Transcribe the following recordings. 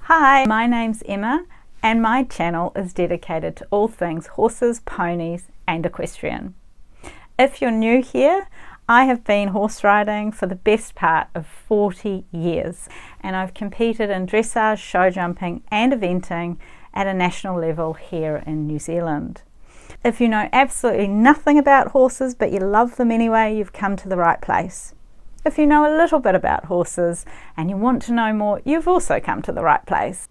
Hi, my name's Emma and my channel is dedicated to all things horses, ponies and equestrian. If you're new here, I have been horse riding for the best part of 40 years and I've competed in dressage, show jumping and eventing at a national level here in New Zealand. If you know absolutely nothing about horses but you love them anyway, you've come to the right place. If you know a little bit about horses and you want to know more, you've also come to the right place.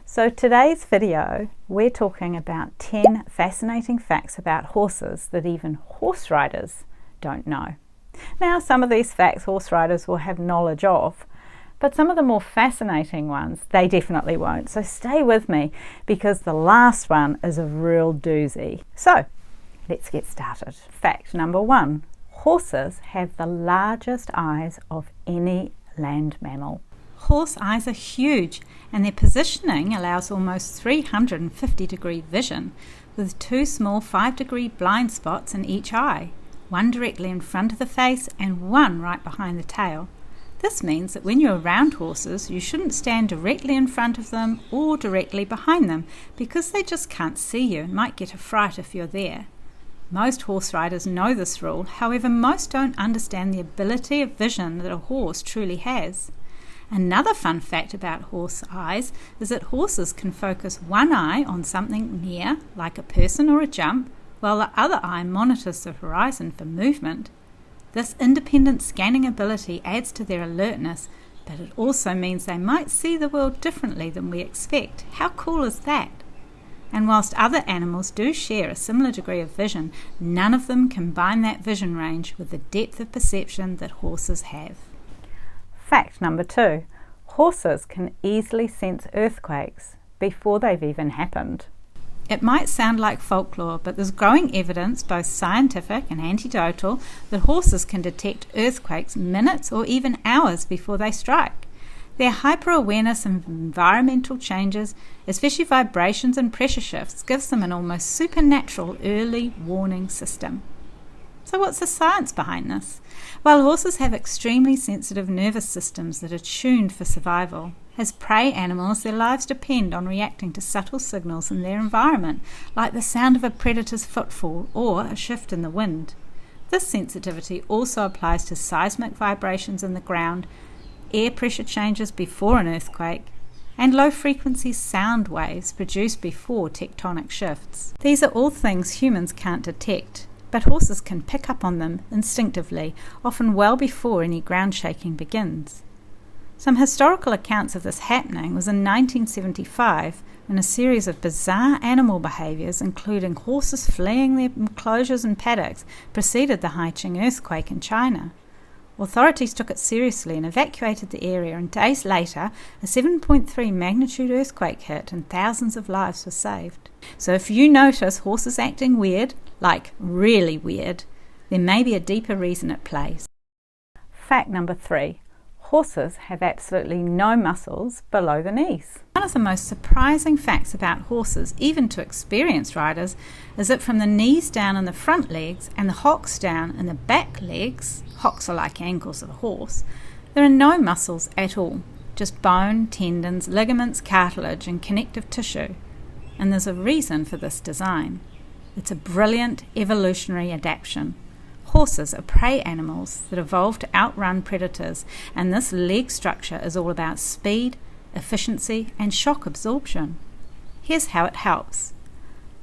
So today's video, we're talking about 10 fascinating facts about horses that even horse riders don't know. Now, some of these facts horse riders will have knowledge of, but some of the more fascinating ones, they definitely won't. So stay with me because the last one is a real doozy. So let's get started. Fact number 1. Horses have the largest eyes of any land mammal. Horse eyes are huge and their positioning allows almost 350-degree vision with 2 small 5-degree blind spots in each eye, one directly in front of the face and one right behind the tail. This means that when you're around horses, you shouldn't stand directly in front of them or directly behind them because they just can't see you and might get a fright if you're there. Most horse riders know this rule, however most don't understand the ability of vision that a horse truly has. Another fun fact about horse eyes is that horses can focus one eye on something near, like a person or a jump, while the other eye monitors the horizon for movement. This independent scanning ability adds to their alertness, but it also means they might see the world differently than we expect. How cool is that? And whilst other animals do share a similar degree of vision, none of them combine that vision range with the depth of perception that horses have. Fact number 2. Horses can easily sense earthquakes before they've even happened. It might sound like folklore, but there's growing evidence, both scientific and anecdotal, that horses can detect earthquakes minutes or even hours before they strike. Their hyper-awareness of environmental changes, especially vibrations and pressure shifts, gives them an almost supernatural early warning system. So what's the science behind this? Well, horses have extremely sensitive nervous systems that are tuned for survival. As prey animals, their lives depend on reacting to subtle signals in their environment, like the sound of a predator's footfall or a shift in the wind. This sensitivity also applies to seismic vibrations in the ground, air pressure changes before an earthquake, and low-frequency sound waves produced before tectonic shifts. These are all things humans can't detect, but horses can pick up on them instinctively, often well before any ground shaking begins. Some historical accounts of this happening was in 1975 when a series of bizarre animal behaviours, including horses fleeing their enclosures and paddocks, preceded the Haiqing earthquake in China. Authorities took it seriously and evacuated the area, and days later a 7.3 magnitude earthquake hit and thousands of lives were saved. So if you notice horses acting weird, like really weird, there may be a deeper reason at play. Fact number 3. Horses have absolutely no muscles below the knees. One of the most surprising facts about horses, even to experienced riders, is that from the knees down in the front legs and the hocks down in the back legs, hocks are like ankles of a horse, there are no muscles at all, just bone, tendons, ligaments, cartilage and connective tissue. And there's a reason for this design. It's a brilliant evolutionary adaptation. Horses are prey animals that evolved to outrun predators, and this leg structure is all about speed, efficiency and shock absorption. Here's how it helps.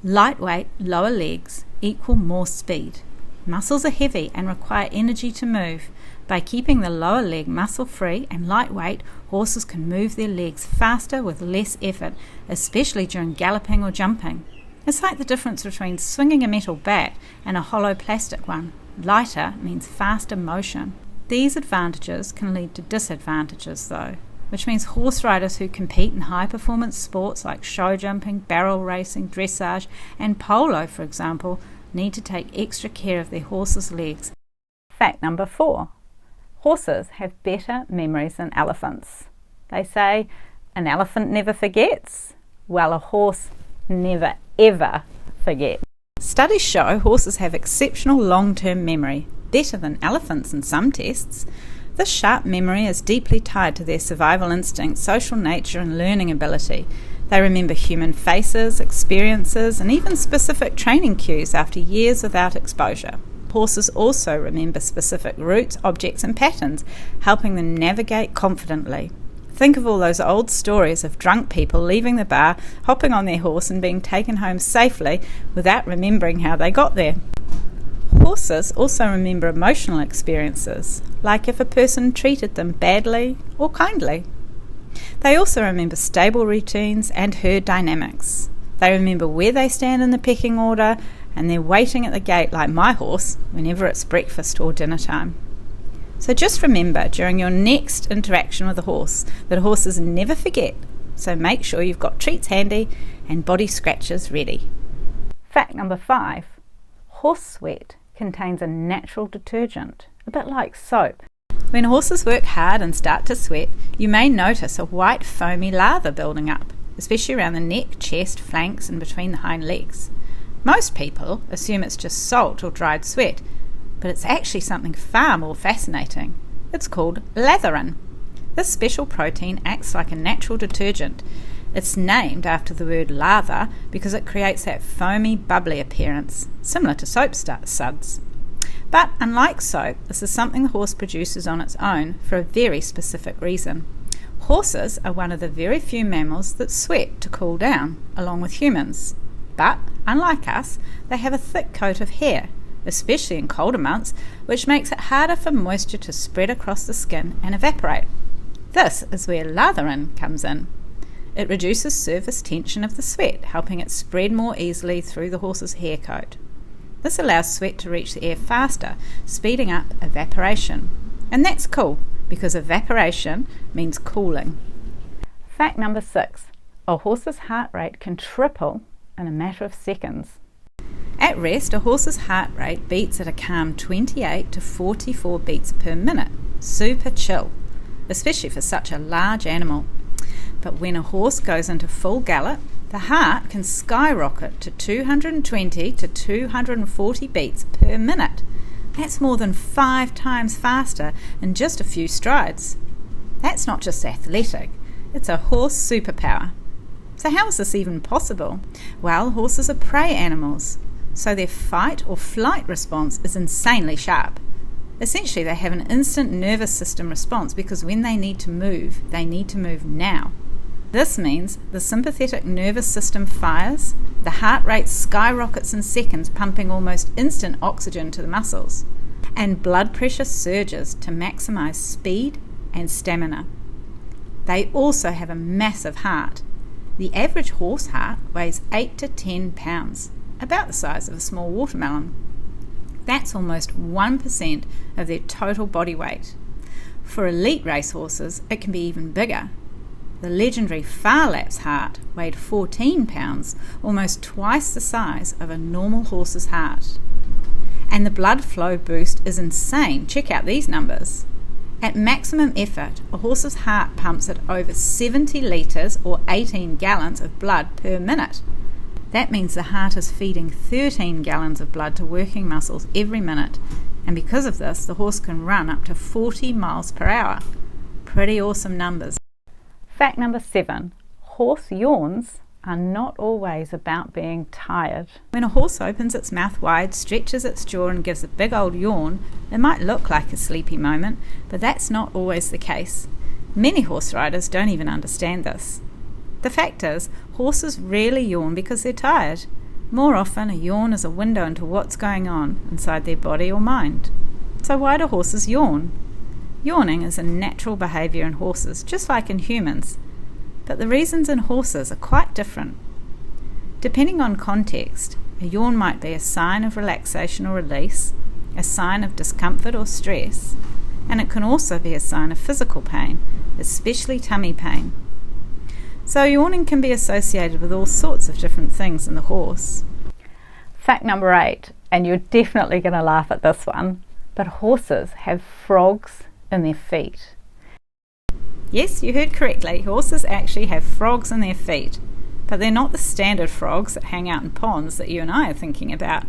Lightweight lower legs equal more speed. Muscles are heavy and require energy to move. By keeping the lower leg muscle free and lightweight, horses can move their legs faster with less effort, especially during galloping or jumping. It's like the difference between swinging a metal bat and a hollow plastic one. Lighter means faster motion. These advantages can lead to disadvantages though, which means horse riders who compete in high-performance sports like show jumping, barrel racing, dressage and polo, for example, need to take extra care of their horses' legs. Fact number 4. Horses have better memories than elephants. They say an elephant never forgets. Well, a horse never ever forgets. Studies show horses have exceptional long-term memory, better than elephants in some tests. This sharp memory is deeply tied to their survival instinct, social nature, and learning ability. They remember human faces, experiences, and even specific training cues after years without exposure. Horses also remember specific routes, objects, and patterns, helping them navigate confidently. Think of all those old stories of drunk people leaving the bar, hopping on their horse, and being taken home safely without remembering how they got there. Horses also remember emotional experiences, like if a person treated them badly or kindly. They also remember stable routines and herd dynamics. They remember where they stand in the pecking order, and they're waiting at the gate like my horse whenever it's breakfast or dinner time. So just remember during your next interaction with a horse that horses never forget, so make sure you've got treats handy and body scratches ready. Fact number 5. Horse sweat contains a natural detergent, a bit like soap. When horses work hard and start to sweat, you may notice a white foamy lather building up, especially around the neck, chest, flanks, and between the hind legs. Most people assume it's just salt or dried sweat, but it's actually something far more fascinating. It's called latherin. This special protein acts like a natural detergent. It's named after the word lather because it creates that foamy, bubbly appearance, similar to soap suds. But unlike soap, this is something the horse produces on its own for a very specific reason. Horses are one of the very few mammals that sweat to cool down, along with humans. But, unlike us, they have a thick coat of hair, especially in colder months, which makes it harder for moisture to spread across the skin and evaporate. This is where latherin comes in. It reduces surface tension of the sweat, helping it spread more easily through the horse's hair coat. This allows sweat to reach the air faster, speeding up evaporation. And that's cool, because evaporation means cooling. Fact number 6. A horse's heart rate can triple in a matter of seconds. At rest, a horse's heart rate beats at a calm 28 to 44 beats per minute. Super chill, especially for such a large animal. But when a horse goes into full gallop, the heart can skyrocket to 220 to 240 beats per minute. That's more than 5 times faster in just a few strides. That's not just athletic, it's a horse superpower. So how is this even possible? Well, horses are prey animals, so their fight or flight response is insanely sharp. Essentially, they have an instant nervous system response because when they need to move now. This means the sympathetic nervous system fires, the heart rate skyrockets in seconds, pumping almost instant oxygen to the muscles, and blood pressure surges to maximize speed and stamina. They also have a massive heart. The average horse heart weighs 8 to 10 pounds, about the size of a small watermelon. That's almost 1% of their total body weight. For elite racehorses, it can be even bigger. The legendary Farlap's heart weighed 14 pounds, almost twice the size of a normal horse's heart. And the blood flow boost is insane. Check out these numbers. At maximum effort, a horse's heart pumps at over 70 litres or 18 gallons of blood per minute. That means the heart is feeding 13 gallons of blood to working muscles every minute, and because of this, the horse can run up to 40 miles per hour. Pretty awesome numbers. Fact number 7. Horse yawns are not always about being tired. When a horse opens its mouth wide, stretches its jaw and gives a big old yawn, it might look like a sleepy moment, but that's not always the case. Many horse riders don't even understand this. The fact is, horses rarely yawn because they're tired. More often, a yawn is a window into what's going on inside their body or mind. So why do horses yawn? Yawning is a natural behaviour in horses, just like in humans, but the reasons in horses are quite different. Depending on context, a yawn might be a sign of relaxation or release, a sign of discomfort or stress, and it can also be a sign of physical pain, especially tummy pain. So yawning can be associated with all sorts of different things in the horse. Fact number 8, and you're definitely going to laugh at this one, but horses have frogs in their feet. Yes, you heard correctly. Horses actually have frogs in their feet, but they're not the standard frogs that hang out in ponds that you and I are thinking about.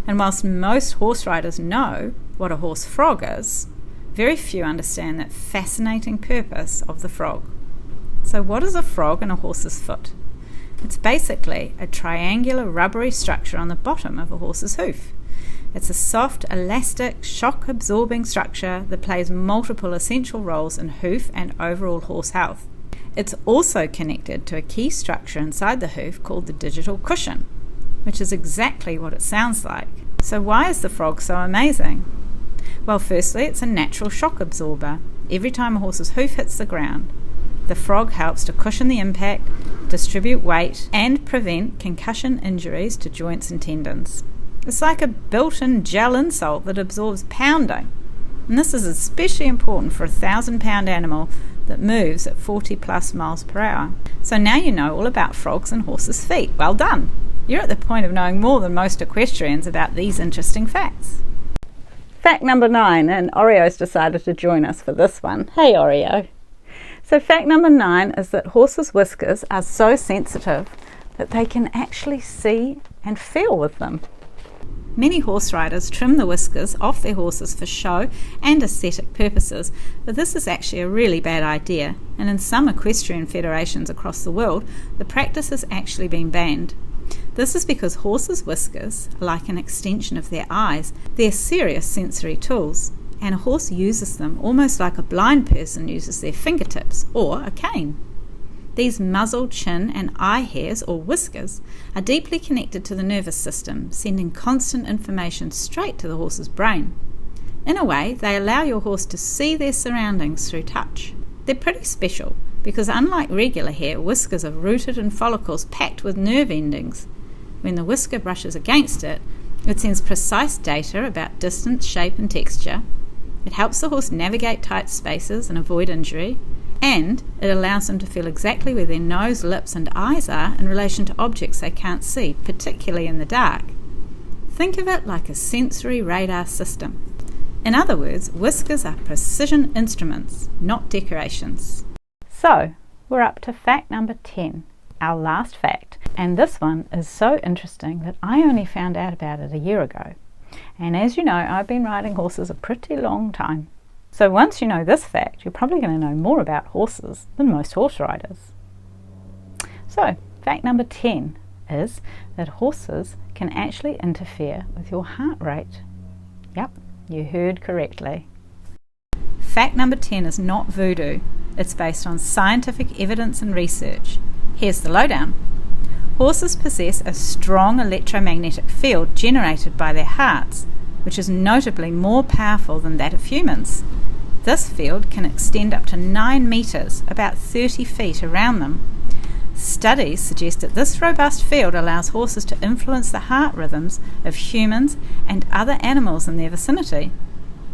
And whilst most horse riders know what a horse frog is, very few understand that fascinating purpose of the frog. So what is a frog in a horse's foot? It's basically a triangular rubbery structure on the bottom of a horse's hoof. It's a soft, elastic, shock-absorbing structure that plays multiple essential roles in hoof and overall horse health. It's also connected to a key structure inside the hoof called the digital cushion, which is exactly what it sounds like. So why is the frog so amazing? Well, firstly, it's a natural shock absorber. Every time a horse's hoof hits the ground, the frog helps to cushion the impact, distribute weight, and prevent concussion injuries to joints and tendons. It's like a built-in gel insole that absorbs pounding. And this is especially important for a 1,000-pound animal that moves at 40 plus miles per hour. So now you know all about frogs and horses' feet. Well done! You're at the point of knowing more than most equestrians about these interesting facts. Fact number 9, and Oreo's decided to join us for this one. Hey Oreo! So fact number 9 is that horses' whiskers are so sensitive that they can actually see and feel with them. Many horse riders trim the whiskers off their horses for show and aesthetic purposes, but this is actually a really bad idea, and in some equestrian federations across the world, the practice has actually been banned. This is because horses' whiskers are like an extension of their eyes. They're serious sensory tools, and a horse uses them almost like a blind person uses their fingertips or a cane. These muzzle, chin and eye hairs, or whiskers, are deeply connected to the nervous system, sending constant information straight to the horse's brain. In a way, they allow your horse to see their surroundings through touch. They're pretty special because unlike regular hair, whiskers are rooted in follicles packed with nerve endings. When the whisker brushes against it, it sends precise data about distance, shape and texture. It helps the horse navigate tight spaces and avoid injury, and it allows them to feel exactly where their nose, lips and eyes are in relation to objects they can't see, particularly in the dark. Think of it like a sensory radar system. In other words, whiskers are precision instruments, not decorations. So, we're up to fact number 10, our last fact, and this one is so interesting that I only found out about it a year ago. And as you know, I've been riding horses a pretty long time. So once you know this fact, you're probably going to know more about horses than most horse riders. So, fact number 10 is that horses can actually interfere with your heart rate. Yep, you heard correctly. Fact number 10 is not voodoo. It's based on scientific evidence and research. Here's the lowdown. Horses possess a strong electromagnetic field generated by their hearts, which is notably more powerful than that of humans. This field can extend up to 9 meters, about 30 feet around them. Studies suggest that this robust field allows horses to influence the heart rhythms of humans and other animals in their vicinity.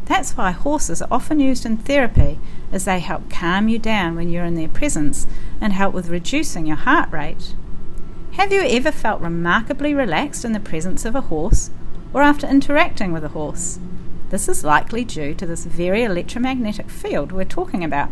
That's why horses are often used in therapy, as they help calm you down when you're in their presence and help with reducing your heart rate. Have you ever felt remarkably relaxed in the presence of a horse or after interacting with a horse? This is likely due to this very electromagnetic field we're talking about.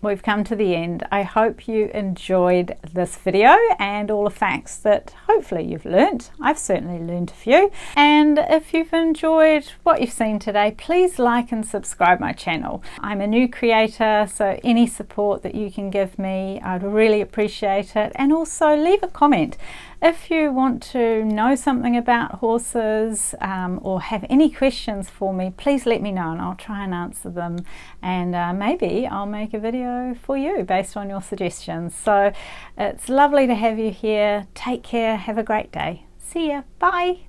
We've come to the end. I hope you enjoyed this video and all the facts that hopefully you've learnt. I've certainly learned a few. And if you've enjoyed what you've seen today, please like and subscribe my channel. I'm a new creator, so any support that you can give me, I'd really appreciate it. And also leave a comment. If you want to know something about horses or have any questions for me, please let me know and I'll try and answer them, and maybe I'll make a video for you based on your suggestions. So it's lovely to have you here. Take care, have a great day. See ya, bye.